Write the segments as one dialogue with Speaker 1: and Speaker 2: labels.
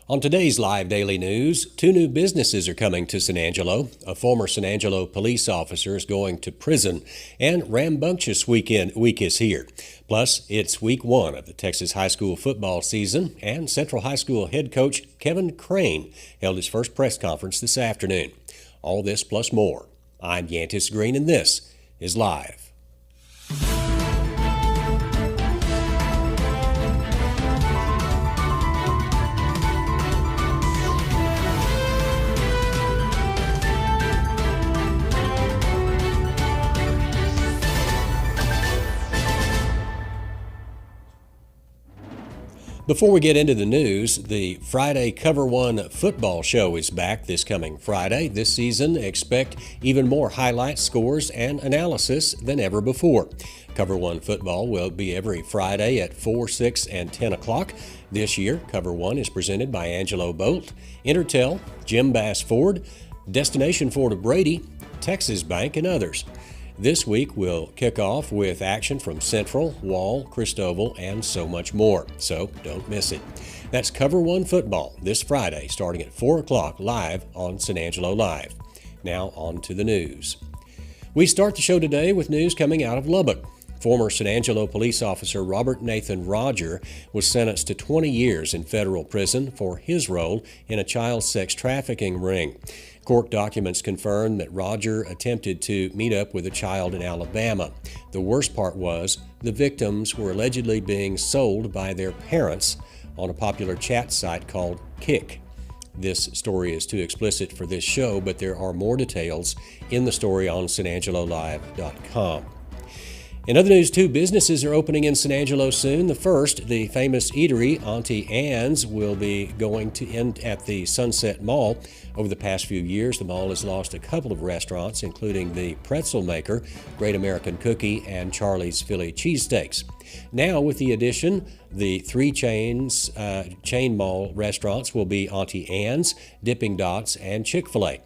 Speaker 1: On today's live daily news, two new businesses are coming to San Angelo. A former San Angelo police officer is going to prison, and rambunctious week is here. Plus, it's week one of the Texas high school football season, and Central High School head coach Kevin Crane held his first press conference this afternoon. All this plus more. I'm Yantis Green, and this is Live. Before we get into the news, the Friday Cover One football show is back this coming Friday. This season, expect even more highlights, scores, and analysis than ever before. Cover One football will be every Friday at 4, 6, and 10 o'clock. This year, Cover One is presented by Angelo Bolt, Intertel, Jim Bass Ford, Destination Ford of Brady, Texas Bank, and others. This week, we'll kick off with action from Central, Wall, Christoval, and so much more. So don't miss it. That's Cover One football this Friday, starting at 4 o'clock live on San Angelo Live. Now on to the news. We start the show today with news coming out of Lubbock. Former San Angelo police officer Robert Nathan Roger was sentenced to 20 years in federal prison for his role in a child sex trafficking ring. Court documents confirm that Roger attempted to meet up with a child in Alabama. The worst part was the victims were allegedly being sold by their parents on a popular chat site called Kick. This story is too explicit for this show, but there are more details in the story on sanangelolive.com. In other news, two businesses are opening in San Angelo soon. The first, the famous eatery Auntie Anne's, will be going to end at the Sunset Mall. Over the past few years, the mall has lost a couple of restaurants, including the Pretzel Maker, Great American Cookie, and Charlie's Philly Cheesesteaks. Now, with the addition, the three chain mall restaurants will be Auntie Anne's, Dipping Dots, and Chick-fil-A.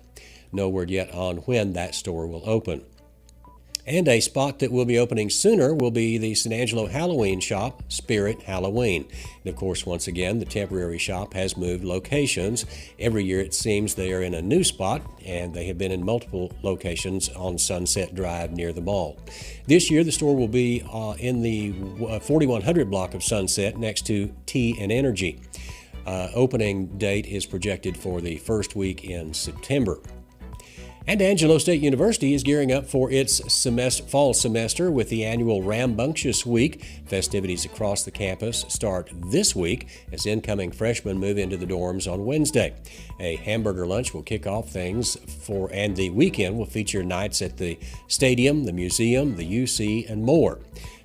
Speaker 1: No word yet on when that store will open. And a spot that will be opening sooner will be the San Angelo Halloween shop, Spirit Halloween. And of course, once again, the temporary shop has moved locations. Every year it seems they are in a new spot, and they have been in multiple locations on Sunset Drive near the mall. This year, the store will be in the 4100 block of Sunset next to Tea and Energy. Opening date is projected for the first week in September. And Angelo State University is gearing up for its fall semester with the annual Rambunctious Week. Festivities across the campus start this week as incoming freshmen move into the dorms on Wednesday. A hamburger lunch will kick off things and the weekend will feature nights at the stadium, the museum, the UC, and more.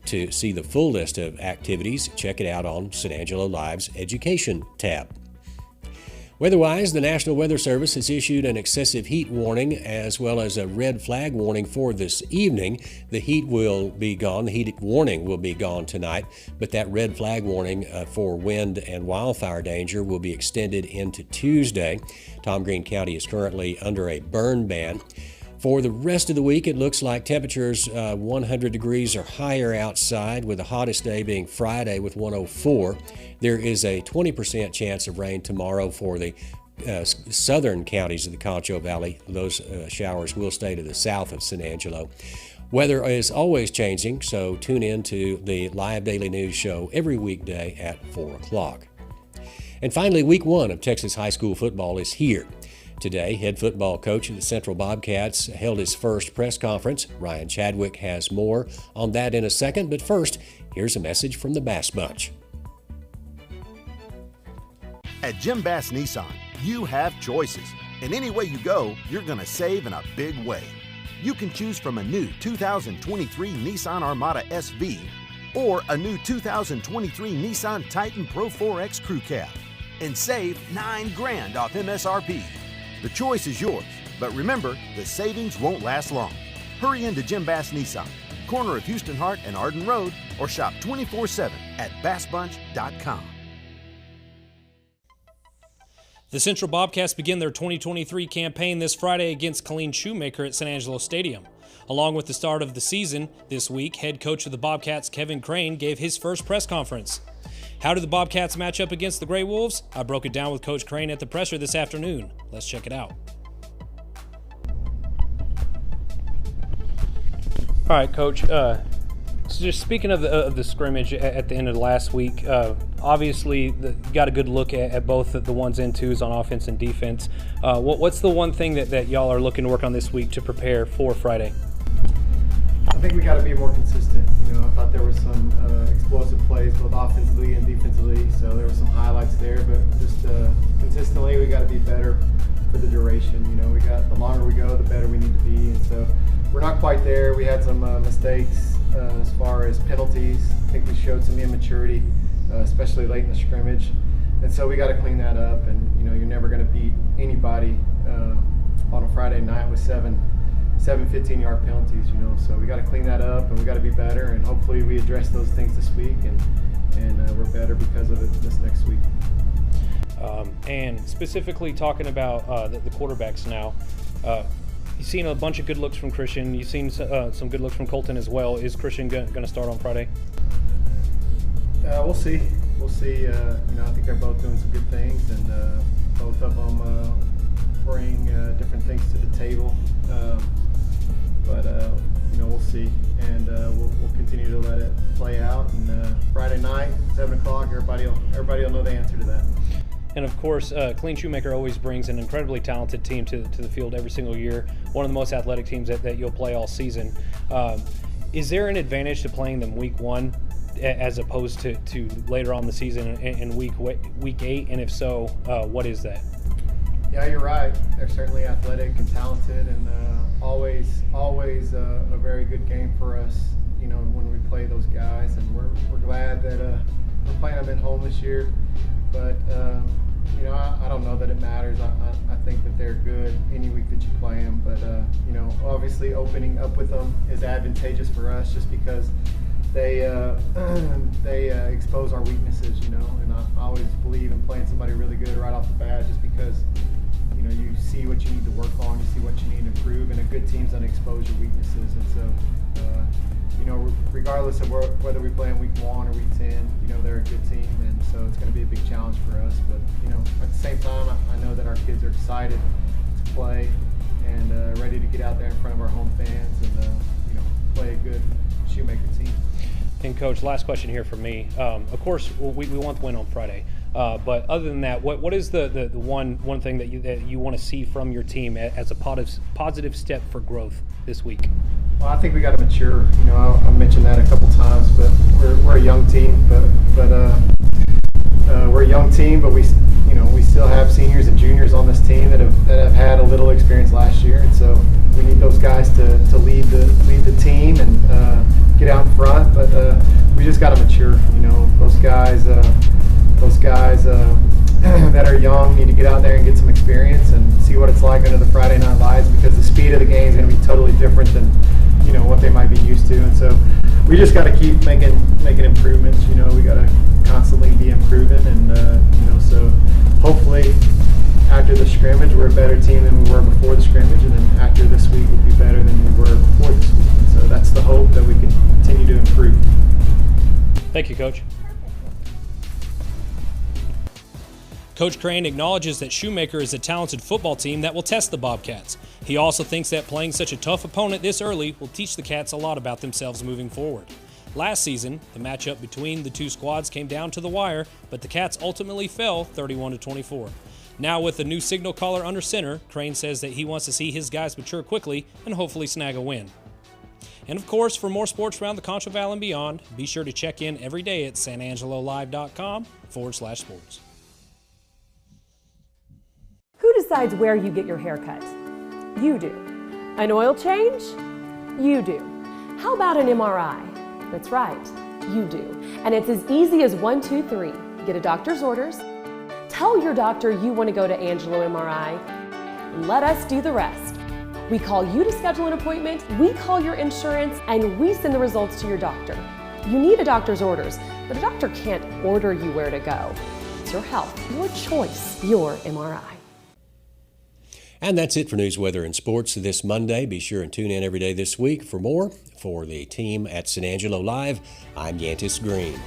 Speaker 1: To see the full list of activities, check it out on San Angelo Live's Education tab. Weather-wise, the National Weather Service has issued an excessive heat warning as well as a red flag warning for this evening. The heat will be gone. The heat warning will be gone tonight, but that red flag warning for wind and wildfire danger will be extended into Tuesday. Tom Green County is currently under a burn ban. For the rest of the week, it looks like temperatures 100 degrees or higher outside, with the hottest day being Friday with 104. There is a 20% chance of rain tomorrow for the southern counties of the Concho Valley. Those showers will stay to the south of San Angelo. Weather is always changing, so tune in to the live daily news show every weekday at 4 o'clock. And finally, week one of Texas high school football is here. Today, head football coach of the Central Bobcats held his first press conference. Ryan Chadwick has more on that in a second, but first, here's a message from the Bass Bunch.
Speaker 2: At Jim Bass Nissan, you have choices, and any way you go, you're going to save in a big way. You can choose from a new 2023 Nissan Armada SV or a new 2023 Nissan Titan Pro 4X Crew Cab and save $9,000 off MSRP. The choice is yours, but remember, the savings won't last long. Hurry into Jim Bass Nissan, corner of Houston Hart and Arden Road, or shop 24/7 at bassbunch.com.
Speaker 3: The Central Bobcats begin their 2023 campaign this Friday against Colleen Shoemaker at San Angelo Stadium. Along with the start of the season this week, head coach of the Bobcats, Kevin Crane, gave his first press conference. How do the Bobcats match up against the Gray Wolves? I broke it down with Coach Crane at the presser this afternoon. Let's check it out. All right, Coach. So just speaking of the scrimmage at the end of the last week, obviously you got a good look at both the ones and twos on offense and defense. What's the one thing that y'all are looking to work on this week to prepare for Friday?
Speaker 4: I think we got to be more consistent. I thought there were some explosive plays both offensively and defensively, so there were some highlights there. But just consistently, we got to be better for the duration. We got the longer we go, the better we need to be, and so we're not quite there. We had some mistakes as far as penalties. I think we showed some immaturity, especially late in the scrimmage, and so we got to clean that up. And you're never going to beat anybody on a Friday night with seven 15-yard penalties, so we got to clean that up and we got to be better, and hopefully we address those things this week and we're better because of it this next week.
Speaker 3: And specifically talking about the quarterbacks now, you've seen a bunch of good looks from Christian. You've seen some good looks from Colton as well. Is Christian going to start on Friday?
Speaker 4: We'll see. I think they're both doing some good things, and both of them bring different things to the table. But we'll see, and we'll continue to let it play out. And Friday night, 7 o'clock, everybody will know the answer to that.
Speaker 3: And of course, Killeen Shoemaker always brings an incredibly talented team to the field every single year. One of the most athletic teams that you'll play all season. Is there an advantage to playing them week 1 as opposed to later on in the season in week 8? And if so, what is that?
Speaker 4: Yeah, you're right. They're certainly athletic and talented, and always a very good game for us. When we play those guys, and we're glad that we're playing them at home this year. But I don't know that it matters. I think that they're good any week that you play them. But obviously opening up with them is advantageous for us, just because they expose our weaknesses. And I always believe in playing somebody really good right off the bat, just because you see what you need to work on, you see what you need to improve, and a good team's going to expose your weaknesses. And so, regardless of whether we play in week 1 or week 10, they're a good team, and so it's going to be a big challenge for us. But at the same time, I know that our kids are excited to play and ready to get out there in front of our home fans and play a good Shoemaker team.
Speaker 3: And Coach, last question here from me. Of course, we want the win on Friday. But other than that, what is the one thing that you want to see from your team as a positive step for growth this week?
Speaker 4: Well, I think we got to mature. I mentioned that a couple times, but we're a young team. But we're a young team, but we still have seniors and juniors on this team that have had a little experience last year, and so we need those guys to lead the team and get out in front. But we just got to mature. Those guys that are young need to get out there and get some experience and see what it's like under the Friday Night Lights, because the speed of the game is going to be totally different than what they might be used to. And so we just got to keep making improvements. We got to constantly be improving, and so hopefully after the scrimmage we're a better team than we were before the scrimmage, and then after this week we'll be better than we were before this week. And so that's the hope, that we can continue to improve.
Speaker 3: Thank you, Coach. Coach Crane acknowledges that Shoemaker is a talented football team that will test the Bobcats. He also thinks that playing such a tough opponent this early will teach the Cats a lot about themselves moving forward. Last season, the matchup between the two squads came down to the wire, but the Cats ultimately fell 31-24. Now with the new signal caller under center, Crane says that he wants to see his guys mature quickly and hopefully snag a win. And of course, for more sports around the Concho Valley and beyond, be sure to check in every day at sanangelolive.com/sports.
Speaker 5: Who decides where you get your hair cut? You do. An oil change? You do. How about an MRI? That's right, you do. And it's as easy as 1, 2, 3. Get a doctor's orders. Tell your doctor you want to go to Angelo MRI. Let us do the rest. We call you to schedule an appointment, we call your insurance, and we send the results to your doctor. You need a doctor's orders, but a doctor can't order you where to go. It's your health, your choice, your MRI.
Speaker 1: And that's it for news, weather, and sports this Monday. Be sure and tune in every day this week for more. For the team at San Angelo Live, I'm Yantis Green.